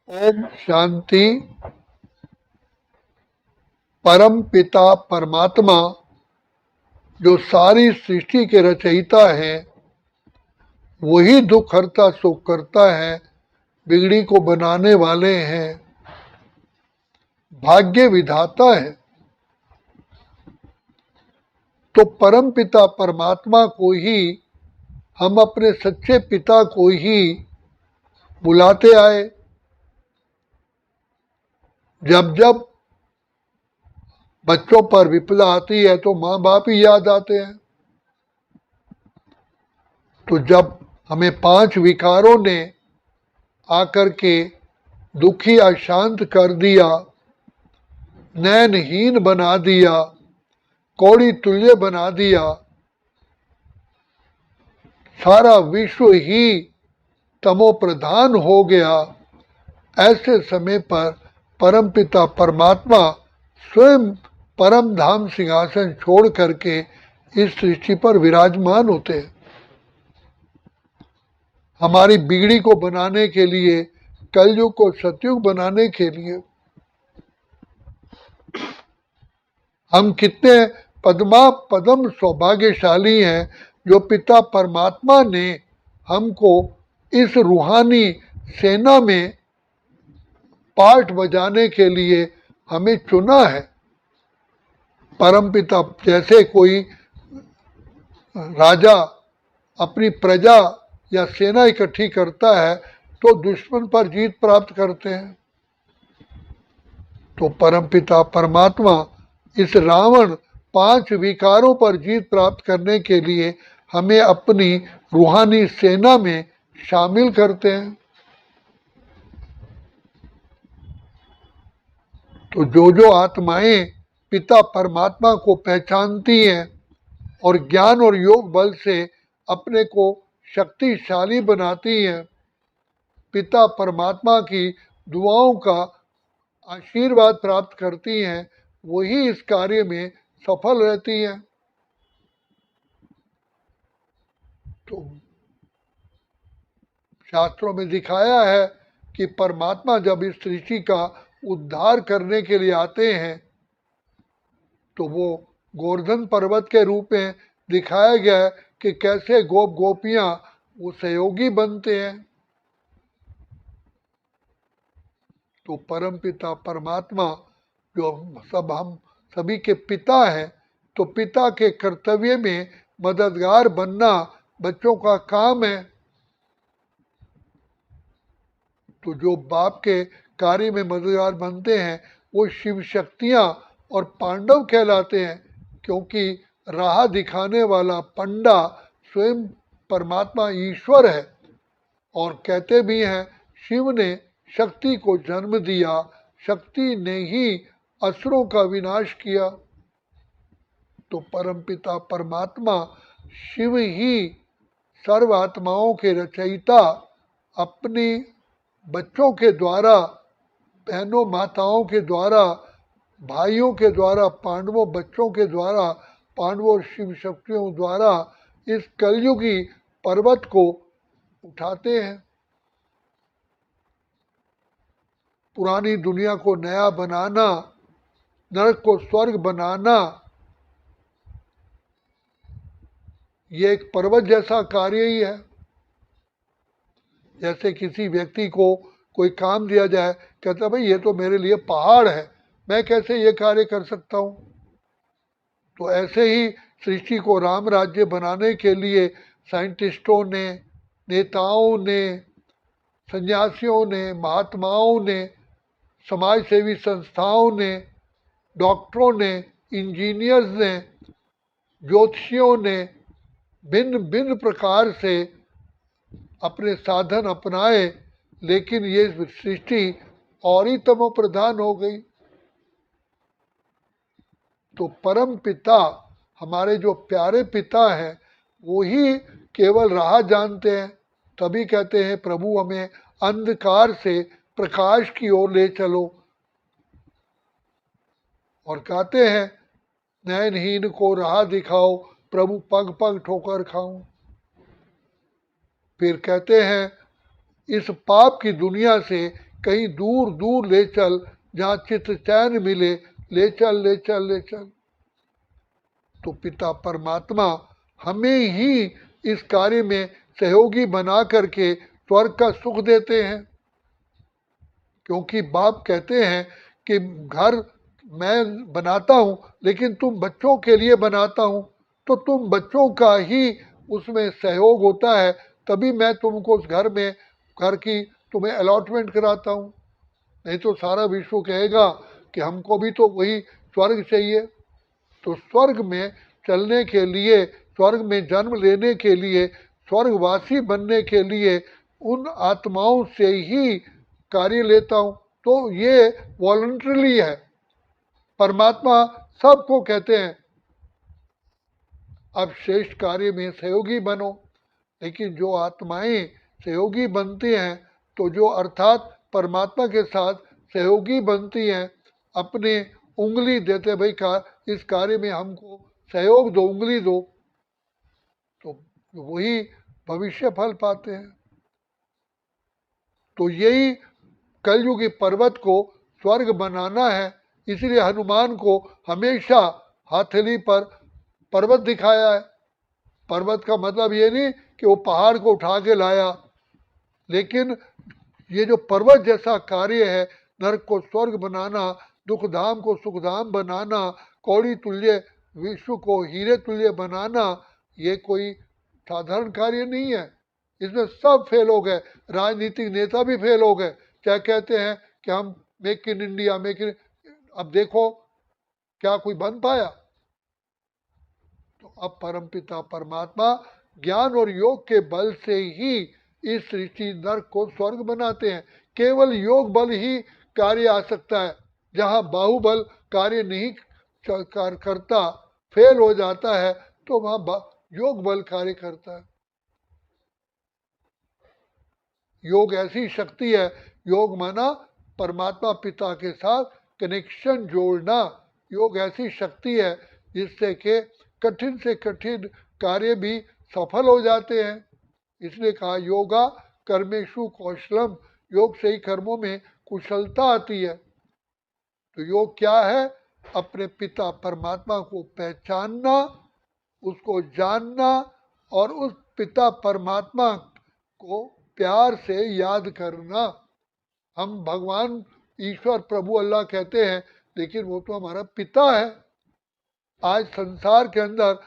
ओम शांति। परम पिता परमात्मा जो सारी सृष्टि के रचयिता है, वही दुख हरता सुख करता है, बिगड़ी को बनाने वाले हैं, भाग्य विधाता है। तो परम पिता परमात्मा को ही हम अपने सच्चे पिता को ही बुलाते आए। जब जब बच्चों पर विपदा आती है तो माँ बाप ही याद आते हैं। तो जब हमें 5 विकारों ने आकर के दुखी अशांत कर दिया, नैनहीन बना दिया, कौड़ी तुल्य बना दिया, सारा विश्व ही तमो प्रधान हो गया, ऐसे समय पर परमपिता परमात्मा स्वयं परम धाम सिंहासन छोड़ करके इस सृष्टि पर विराजमान होते हैं। हमारी बिगड़ी को बनाने के लिए, कलयुग को सतयुग बनाने के लिए। हम कितने पदम सौभाग्यशाली हैं जो पिता परमात्मा ने हमको इस रूहानी सेना में पार्ट बजाने के लिए हमें चुना है। परमपिता जैसे कोई राजा अपनी प्रजा या सेना इकट्ठी करता है तो दुश्मन पर जीत प्राप्त करते हैं। तो परमपिता परमात्मा इस रावण 5 विकारों पर जीत प्राप्त करने के लिए हमें अपनी रूहानी सेना में शामिल करते हैं। तो जो आत्माएं पिता परमात्मा को पहचानती हैं और ज्ञान और योग बल से अपने को शक्तिशाली बनाती हैं, पिता परमात्मा की दुआओं का आशीर्वाद प्राप्त करती हैं, वही इस कार्य में सफल रहती हैं। तो शास्त्रों में दिखाया है कि परमात्मा जब इस सृष्टि का उद्धार करने के लिए आते हैं तो वो गोवर्धन पर्वत के रूप में दिखाया गया है कि कैसे गोप गोपियां वो सहयोगी बनते हैं। तो परमपिता परमात्मा जो हम सभी के पिता हैं, तो पिता के कर्तव्य में मददगार बनना बच्चों का काम है। तो जो बाप के कार्य में मददगार बनते हैं वो शिव शक्तियाँ और पांडव कहलाते हैं, क्योंकि राह दिखाने वाला पंडा स्वयं परमात्मा ईश्वर है। और कहते भी हैं शिव ने शक्ति को जन्म दिया, शक्ति ने ही असुरों का विनाश किया। तो परमपिता परमात्मा शिव ही सर्व आत्माओं के रचयिता अपनी बच्चों के द्वारा, बहनों माताओं के द्वारा, भाइयों के द्वारा, पांडवों बच्चों के द्वारा, पांडवों शिव शक्तियों द्वारा इस कलयुगी पर्वत को उठाते हैं। पुरानी दुनिया को नया बनाना, नरक को स्वर्ग बनाना, ये एक पर्वत जैसा कार्य ही है। जैसे किसी व्यक्ति को कोई काम दिया जाए, कहता भाई ये तो मेरे लिए पहाड़ है, मैं कैसे ये कार्य कर सकता हूँ। तो ऐसे ही सृष्टि को राम राज्य बनाने के लिए साइंटिस्टों ने, नेताओं ने, सन्यासियों ने, महात्माओं ने, समाज सेवी संस्थाओं ने, डॉक्टरों ने, इंजीनियर्स ने, ज्योतिषियों ने भिन्न भिन्न प्रकार से अपने साधन अपनाए, लेकिन ये सृष्टि और ही तमो प्रधान हो गई। तो परम पिता हमारे जो प्यारे पिता हैं वो ही केवल राह जानते हैं, तभी कहते हैं प्रभु हमें अंधकार से प्रकाश की ओर ले चलो। और कहते हैं नयनहीन को राह दिखाओ, प्रभु पग पग ठोकर खाऊं। फिर कहते हैं इस पाप की दुनिया से कहीं दूर दूर ले चल, जहाँ चित्त चैन मिले, ले चल ले चल ले चल। तो पिता परमात्मा हमें ही इस कार्य में सहयोगी बना करके स्वर्ग का सुख देते हैं। क्योंकि बाप कहते हैं कि घर मैं बनाता हूँ लेकिन तुम बच्चों के लिए बनाता हूँ, तो तुम बच्चों का ही उसमें सहयोग होता है, तभी मैं तुमको उस घर में घर की तुम्हें अलॉटमेंट कराता हूँ। नहीं तो सारा विश्व कहेगा कि हमको भी तो वही स्वर्ग चाहिए। तो स्वर्ग में चलने के लिए, स्वर्ग में जन्म लेने के लिए, स्वर्गवासी बनने के लिए उन आत्माओं से ही कार्य लेता हूँ। तो ये वॉलंटरीली है। परमात्मा सबको कहते हैं अब श्रेष्ठ कार्य में सहयोगी बनो, लेकिन जो आत्माएं सहयोगी बनती हैं, तो जो अर्थात परमात्मा के साथ सहयोगी बनती हैं, अपने उंगली देते भाई इस कार्य में हमको सहयोग दो, उंगली दो, तो वही भविष्य फल पाते हैं। तो यही कलयुगी पर्वत को स्वर्ग बनाना है, इसलिए हनुमान को हमेशा हथेली पर पर्वत दिखाया है। पर्वत का मतलब ये नहीं कि वो पहाड़ को उठा के लाया, लेकिन ये जो पर्वत जैसा कार्य है, नरक को स्वर्ग बनाना, दुख धाम को सुखधाम बनाना, कौड़ी तुल्य विश्व को हीरे तुल्य बनाना, ये कोई साधारण कार्य नहीं है। इसमें सब फेल हो गए, राजनीतिक नेता भी फेल हो गए। क्या कहते हैं कि हम make in India, make in, अब देखो क्या कोई बन पाया। तो अब परमपिता परमात्मा ज्ञान और योग के बल से ही इस सृष्टि नरक को स्वर्ग बनाते हैं। केवल योग बल ही कार्य आ सकता है। जहाँ बाहुबल कार्य नहीं करता, फेल हो जाता है, तो वहाँ योग बल कार्य करता है। योग ऐसी शक्ति है, योग माना परमात्मा पिता के साथ कनेक्शन जोड़ना। योग ऐसी शक्ति है जिससे कि कठिन से कठिन कार्य भी सफल हो जाते हैं। इसलिए कहा योगा कर्मेशु कौशलम, योग से ही कर्मों में कुशलता आती है। तो योग क्या है? अपने पिता परमात्मा को पहचानना, उसको जानना और उस पिता परमात्मा को प्यार से याद करना। हम भगवान ईश्वर प्रभु अल्लाह कहते हैं, लेकिन वो तो हमारा पिता है। आज संसार के अंदर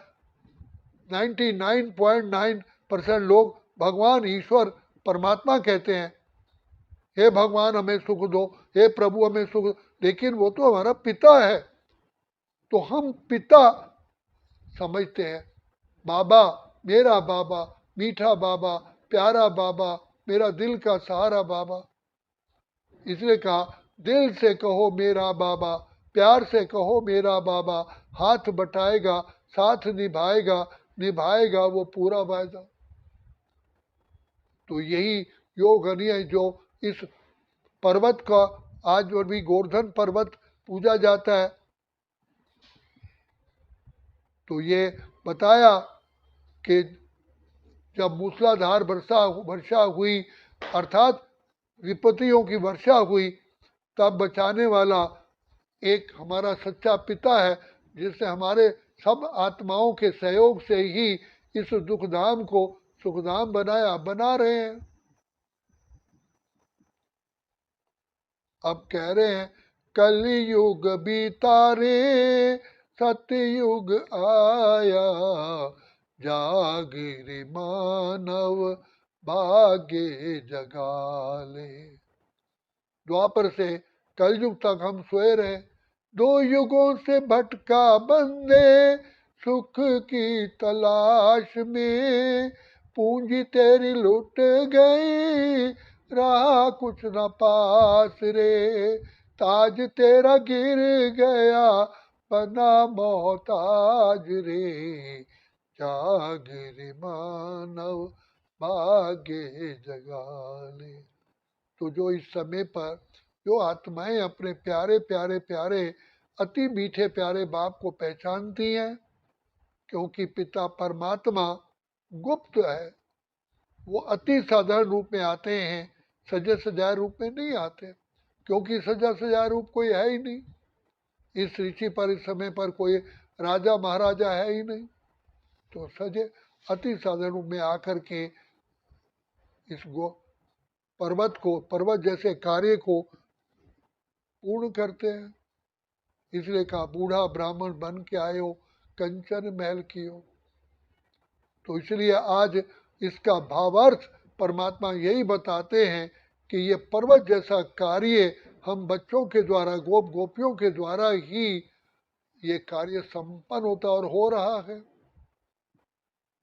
99.9% लोग भगवान ईश्वर परमात्मा कहते हैं, हे भगवान हमें सुख दो, हे प्रभु हमें सुख दो, लेकिन वो तो हमारा पिता है। तो हम पिता समझते हैं, बाबा, मेरा बाबा, मीठा बाबा, प्यारा बाबा, मेरा दिल का सहारा बाबा। इसलिए कहा दिल से कहो मेरा बाबा, प्यार से कहो मेरा बाबा, हाथ बटाएगा साथ निभाएगा, निभाएगा वो पूरा वायदा। तो यही योग है जो इस पर्वत का आज और भी गोवर्धन पर्वत पूजा जाता है। तो ये बताया कि जब मूसलाधार वर्षा हुई, अर्थात विपत्तियों की वर्षा हुई, तब बचाने वाला एक हमारा सच्चा पिता है, जिससे हमारे सब आत्माओं के सहयोग से ही इस दुखधाम को सुखधाम बना रहे हैं। अब कह रहे हैं कलयुग बीता रे सतयुग आया, जाग रे मानव भाग्य जगाले। द्वापर से कलयुग तक हम सोए रहे, दो युगों से भटका बंदे सुख की तलाश में, पूंजी तेरी लुट गई रहा कुछ न पास रे, ताज तेरा गिर गया बना मोहताज रे, जाग रे मानव भाग्य जगाले। तो जो इस समय पर जो आत्माएं अपने प्यारे प्यारे प्यारे अति मीठे प्यारे बाप को पहचानती हैं, क्योंकि पिता परमात्मा गुप्त है, वो अति साधारण रूप में आते हैं, सजे सजाए रूप में नहीं आते, क्योंकि सजा सजाए रूप कोई है ही नहीं। इस ऋषि पर इस समय पर कोई राजा महाराजा है ही नहीं, तो सजे अति साधारण रूप में आकर के इस पर्वत जैसे कार्य को पूर्ण करते हैं। इसलिए कहा बूढ़ा ब्राह्मण बन के आए हो, कंचन महल कियो। तो इसलिए आज इसका भावार्थ परमात्मा यही बताते हैं कि ये पर्वत जैसा कार्य हम बच्चों के द्वारा, गोपियों के द्वारा ही ये कार्य संपन्न होता और हो रहा है।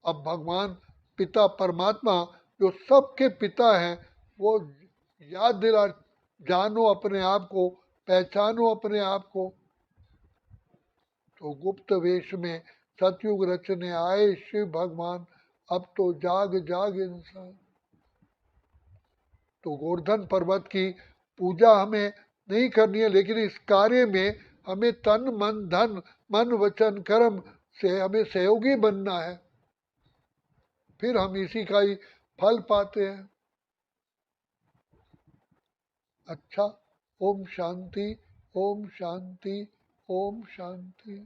अब भगवान पिता परमात्मा जो सबके पिता हैं, वो याद दिला, जानो अपने आप को, पहचानो अपने आप को। तो गुप्त वेश में सतयुग रचने आए शिव भगवान, अब तो जाग जाग इंसान। तो गोवर्धन पर्वत की पूजा हमें नहीं करनी है, लेकिन इस कार्य में हमें तन मन धन, मन वचन कर्म से हमें सहयोगी बनना है, फिर हम इसी का ही फल पाते हैं। अच्छा, ओम शांति, ओम शांति, ओम शांति।